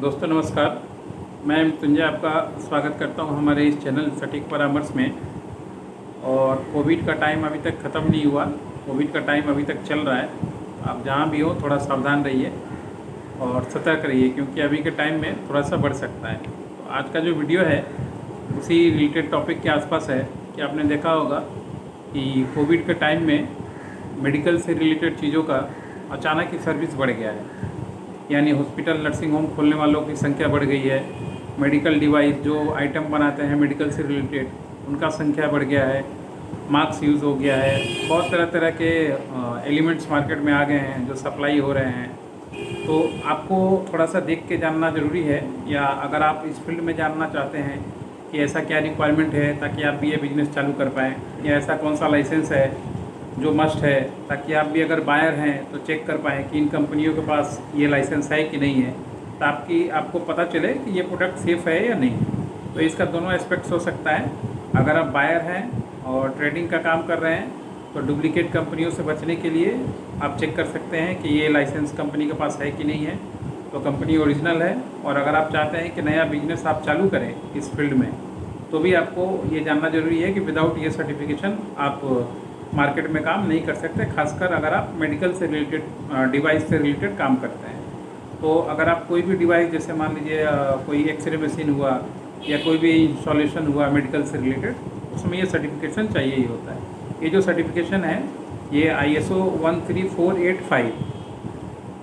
दोस्तों नमस्कार। मैं मृत्युंजय आपका स्वागत करता हूं हमारे इस चैनल सटीक परामर्श में। और कोविड का टाइम अभी तक ख़त्म नहीं हुआ, कोविड का टाइम अभी तक चल रहा है। आप जहां भी हो थोड़ा सावधान रहिए और सतर्क रहिए, क्योंकि अभी के टाइम में थोड़ा सा बढ़ सकता है। तो आज का जो वीडियो है उसी रिलेटेड टॉपिक के आसपास है कि आपने देखा होगा कि कोविड के टाइम में मेडिकल से रिलेटेड चीज़ों का अचानक ही सर्विस बढ़ गया है। यानी हॉस्पिटल, नर्सिंग होम खोलने वालों की संख्या बढ़ गई है। मेडिकल डिवाइस जो आइटम बनाते हैं मेडिकल से रिलेटेड, उनका संख्या बढ़ गया है। मास्क यूज़ हो गया है। बहुत तरह तरह के एलिमेंट्स मार्केट में आ गए हैं जो सप्लाई हो रहे हैं। तो आपको थोड़ा सा देख के जानना ज़रूरी है, या अगर आप इस फील्ड में जानना चाहते हैं कि ऐसा क्या रिक्वायरमेंट है ताकि आप भी ये बिज़नेस चालू कर पाएँ, या ऐसा कौन सा लाइसेंस है जो मस्ट है ताकि आप भी अगर बायर हैं तो चेक कर पाएँ कि इन कंपनियों के पास ये लाइसेंस है कि नहीं है, ताकि आपको पता चले कि ये प्रोडक्ट सेफ़ है या नहीं। तो इसका दोनों एस्पेक्ट्स हो सकता है। अगर आप बायर हैं और ट्रेडिंग का काम कर रहे हैं तो डुप्लीकेट कंपनियों से बचने के लिए आप चेक कर सकते हैं कि ये लाइसेंस कंपनी के पास है कि नहीं है, तो कंपनी ओरिजिनल है। और अगर आप चाहते हैं कि नया बिजनेस आप चालू करें इस फील्ड में, तो भी आपको ये जानना ज़रूरी है कि विदाउट ये सर्टिफिकेशन आप मार्केट में काम नहीं कर सकते, खासकर अगर आप मेडिकल से रिलेटेड डिवाइस से रिलेटेड काम करते हैं। तो अगर आप कोई भी डिवाइस, जैसे मान लीजिए कोई एक्सरे मशीन हुआ या कोई भी इंस्टॉलेशन हुआ मेडिकल से रिलेटेड, उसमें ये सर्टिफिकेशन चाहिए ही होता है। ये जो सर्टिफिकेशन है ये ISO 13485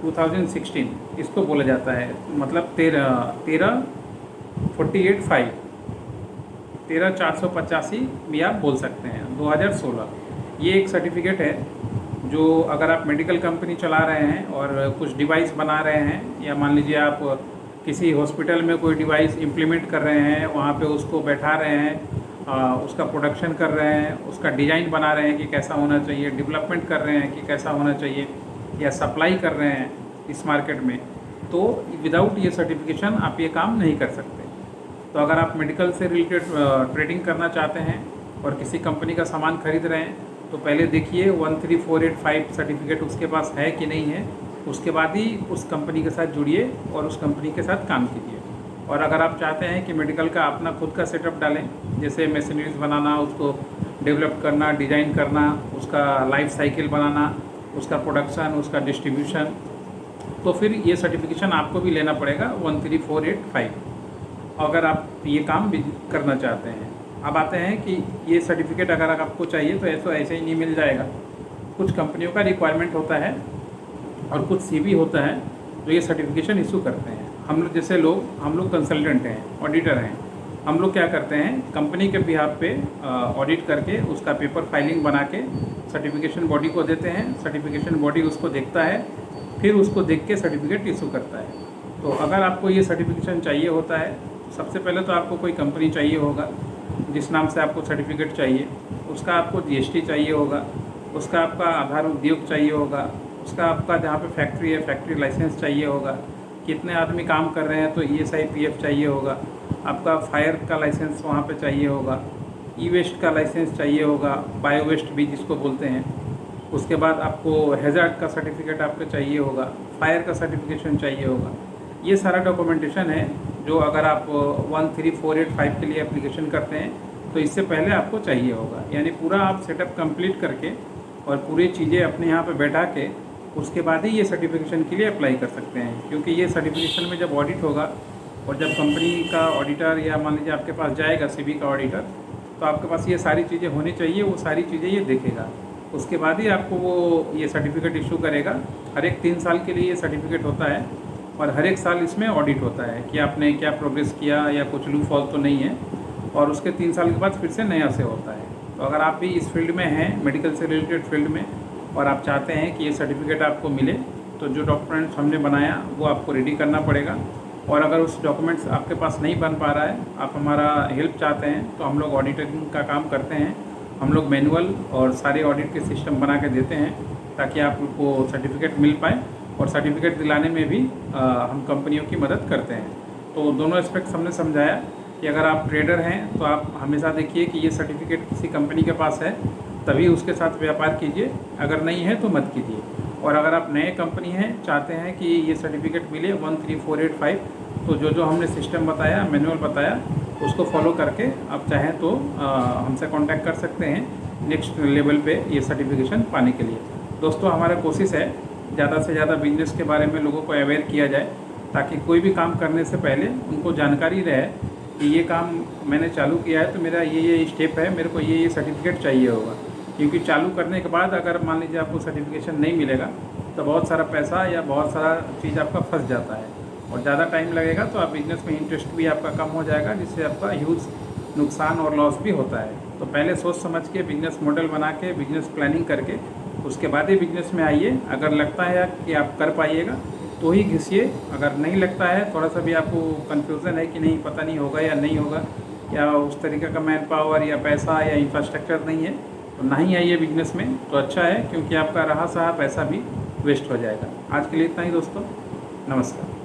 2016 इसको बोला जाता है। मतलब 13485 भी आप बोल सकते हैं, 2016। ये एक सर्टिफिकेट है जो अगर आप मेडिकल कंपनी चला रहे हैं और कुछ डिवाइस बना रहे हैं, या मान लीजिए आप किसी हॉस्पिटल में कोई डिवाइस इम्प्लीमेंट कर रहे हैं, वहाँ पे उसको बैठा रहे हैं, उसका प्रोडक्शन कर रहे हैं, उसका डिज़ाइन बना रहे हैं कि कैसा होना चाहिए, डेवलपमेंट कर रहे हैं कि कैसा होना चाहिए, या सप्लाई कर रहे हैं इस मार्केट में, तो विदाउट ये सर्टिफिकेशन आप ये काम नहीं कर सकते। तो अगर आप मेडिकल से रिलेटेड ट्रेडिंग करना चाहते हैं और किसी कंपनी का सामान खरीद रहे हैं, तो पहले देखिए 13485 सर्टिफिकेट उसके पास है कि नहीं है। उसके बाद ही उस कंपनी के साथ जुड़िए और उस कंपनी के साथ काम कीजिए। और अगर आप चाहते हैं कि मेडिकल का अपना खुद का सेटअप डालें, जैसे मशीनरीज बनाना, उसको डेवलप करना, डिज़ाइन करना, उसका लाइफ साइकिल बनाना, उसका प्रोडक्शन, उसका डिस्ट्रीब्यूशन, तो फिर ये सर्टिफिकेशन आपको भी लेना पड़ेगा 13485, अगर आप ये काम भी करना चाहते हैं। अब आते हैं कि ये सर्टिफिकेट अगर आपको चाहिए तो ऐसे ही नहीं मिल जाएगा। कुछ कंपनियों का रिक्वायरमेंट होता है और कुछ CV होता है जो ये सर्टिफिकेशन इशू करते हैं। हम लोग जैसे हम लोग कंसल्टेंट हैं, ऑडिटर हैं। हम लोग क्या करते हैं, कंपनी के बिहाफ पे ऑडिट करके उसका पेपर फाइलिंग बना के सर्टिफिकेशन बॉडी को देते हैं। सर्टिफिकेशन बॉडी उसको देखता है, फिर उसको देख के सर्टिफिकेट इशू करता है। तो अगर आपको ये सर्टिफिकेशन चाहिए होता है, सबसे पहले तो आपको कोई कंपनी चाहिए होगा जिस नाम से आपको सर्टिफिकेट चाहिए, उसका आपको GST चाहिए होगा, उसका आपका आधार उद्योग चाहिए होगा, उसका आपका जहाँ पे फैक्ट्री है फैक्ट्री लाइसेंस चाहिए होगा, कितने आदमी काम कर रहे हैं तो ESI PF चाहिए होगा, आपका फायर का लाइसेंस वहाँ पे चाहिए होगा, E-वेस्ट का लाइसेंस चाहिए होगा, बायो वेस्ट भी जिसको बोलते हैं। उसके बाद आपको हैज़ार्ड का सर्टिफिकेट आपको चाहिए होगा, फायर का सर्टिफिकेशन चाहिए होगा। ये सारा डॉक्यूमेंटेशन है जो अगर आप 13485 के लिए एप्लीकेशन करते हैं तो इससे पहले आपको चाहिए होगा। यानी पूरा आप सेटअप कंप्लीट करके और पूरी चीज़ें अपने यहाँ पे बैठा के उसके बाद ही ये सर्टिफिकेशन के लिए अप्लाई कर सकते हैं। क्योंकि ये सर्टिफिकेशन में जब ऑडिट होगा और जब कंपनी का ऑडिटर, या मान लीजिए आपके पास जाएगा CV का ऑडिटर, तो आपके पास ये सारी चीज़ें होनी चाहिए, वो सारी चीज़ें ये देखेगा। उसके बाद ही आपको वो ये सर्टिफिकेट इशू करेगा। हर एक 3 साल के लिए ये सर्टिफिकेट होता है और हर एक साल इसमें ऑडिट होता है कि आपने क्या प्रोग्रेस किया या कुछ लूप हॉल तो नहीं है, और उसके 3 साल के बाद फिर से नया से होता है। तो अगर आप भी इस फील्ड में हैं, मेडिकल से रिलेटेड फील्ड में, और आप चाहते हैं कि ये सर्टिफिकेट आपको मिले, तो जो डॉक्यूमेंट्स हमने बनाया वो आपको रेडी करना पड़ेगा। और अगर उस डॉक्यूमेंट्स आपके पास नहीं बन पा रहा है, आप हमारा हेल्प चाहते हैं, तो हम लोग ऑडिटिंग का काम करते हैं। हम लोग मैनुअल और सारे ऑडिट के सिस्टम बना के देते हैं ताकि आपको सर्टिफिकेट मिल पाए, और सर्टिफिकेट दिलाने में भी हम कंपनियों की मदद करते हैं। तो दोनों एस्पेक्ट्स हमने समझाया कि अगर आप ट्रेडर हैं तो आप हमेशा देखिए कि ये सर्टिफिकेट किसी कंपनी के पास है, तभी उसके साथ व्यापार कीजिए, अगर नहीं है तो मत कीजिए। और अगर आप नए कंपनी हैं, चाहते हैं कि ये सर्टिफिकेट मिले 13485, तो जो जो हमने सिस्टम बताया, मैनुअल बताया, उसको फॉलो करके आप चाहें तो हमसे कांटेक्ट कर सकते हैं नेक्स्ट लेवल पे ये सर्टिफिकेशन पाने के लिए। दोस्तों, हमारा कोशिश है ज़्यादा से ज़्यादा बिजनेस के बारे में लोगों को अवेयर किया जाए, ताकि कोई भी काम करने से पहले उनको जानकारी रहे कि ये काम मैंने चालू किया है तो मेरा ये स्टेप है, मेरे को ये सर्टिफिकेट चाहिए होगा। क्योंकि चालू करने के बाद अगर मान लीजिए आपको सर्टिफिकेशन नहीं मिलेगा तो बहुत सारा पैसा या बहुत सारा चीज़ आपका फंस जाता है और ज़्यादा टाइम लगेगा, तो आप बिज़नेस में इंटरेस्ट भी आपका कम हो जाएगा, जिससे आपका ह्यूज नुकसान और लॉस भी होता है। तो पहले सोच समझ के बिजनेस मॉडल बना के बिजनेस प्लानिंग करके उसके बाद ही बिजनेस में आइए। अगर लगता है कि आप कर पाइएगा तो ही घिसिए, अगर नहीं लगता है, थोड़ा सा भी आपको कन्फ्यूज़न है कि नहीं पता नहीं होगा या नहीं होगा, या उस तरीके का मैन पावर या पैसा या इंफ्रास्ट्रक्चर नहीं है, तो नहीं आइए बिजनेस में, तो अच्छा है, क्योंकि आपका रहा सहा पैसा भी वेस्ट हो जाएगा। आज के लिए इतना ही दोस्तों, नमस्कार।